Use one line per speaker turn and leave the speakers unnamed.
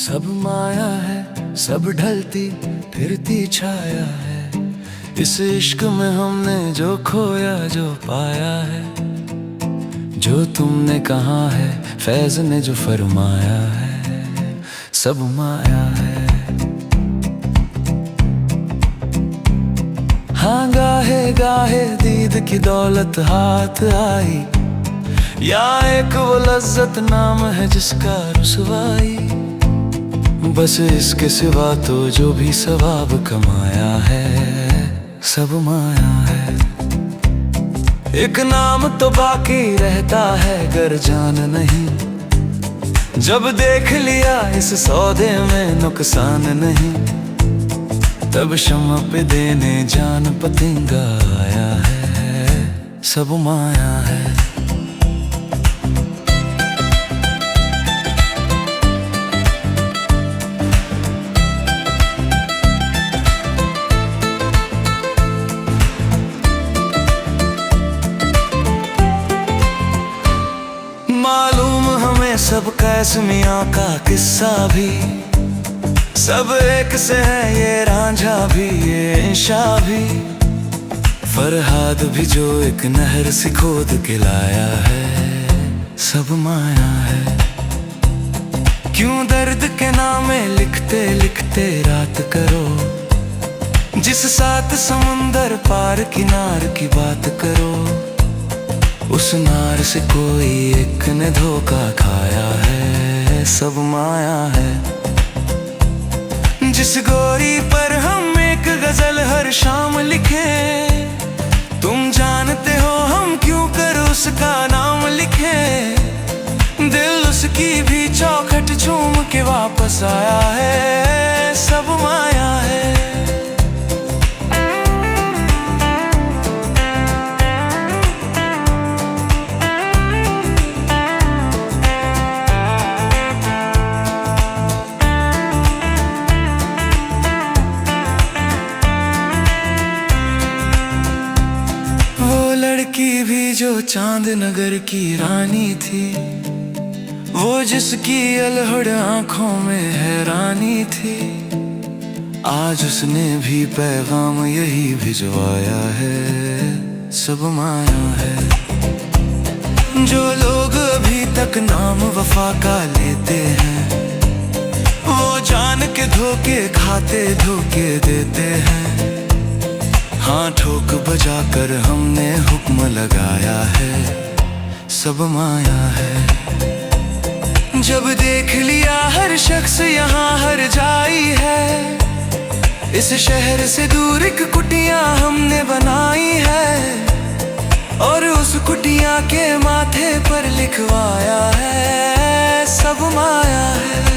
सब माया है, सब ढलती फिरती छाया है। इस इश्क में हमने जो खोया जो पाया है, जो तुमने कहा है फैज ने जो फरमाया है, सब माया है। हाँ गाहे गाहे दीद की दौलत हाथ आई, या एक वो लज्जत नाम है जिसका रुसवाई। बस इसके सिवा तो जो भी सवाब कमाया है, सब माया है। एक नाम तो बाकी रहता है गर जान नहीं, जब देख लिया इस सौदे में नुकसान नहीं, तब शम्म पे देने जान पतंगा आया है, सब माया है। मालूम हमें सब कैस मियाँ का किस्सा भी, सब एक से है ये रांझा भी ये इंशा भी। फरहाद भी जो एक नहर से खोद के लाया है, सब माया है। क्यों दर्द के नामे लिखते लिखते रात करो, जिस साथ समुंदर पार किनार की बात करो, उस नार से कोई एक ने धोखा खाया है, सब माया है। जिस गोरी पर हम एक गजल हर शाम लिखे, तुम जानते हो हम क्यों कर उसका नाम लिखे। दिल उसकी भी चौखट झूम के वापस आया है, सब माया है। लड़की भी जो चांद नगर की रानी थी, वो जिसकी अलहड़ आंखों में हैरानी थी, आज उसने भी पैगाम यही भिजवाया है, सब माया है। जो लोग अभी तक नाम वफा का लेते हैं, वो जान के धोखे खाते धोखे देते हैं। हाँ ठोक बजा कर हमने हुक्म लगाया है, सब माया है। जब देख लिया हर शख्स यहाँ हर जाई है, इस शहर से दूर एक कुटिया हमने बनाई है, और उस कुटिया के माथे पर लिखवाया है, सब माया है।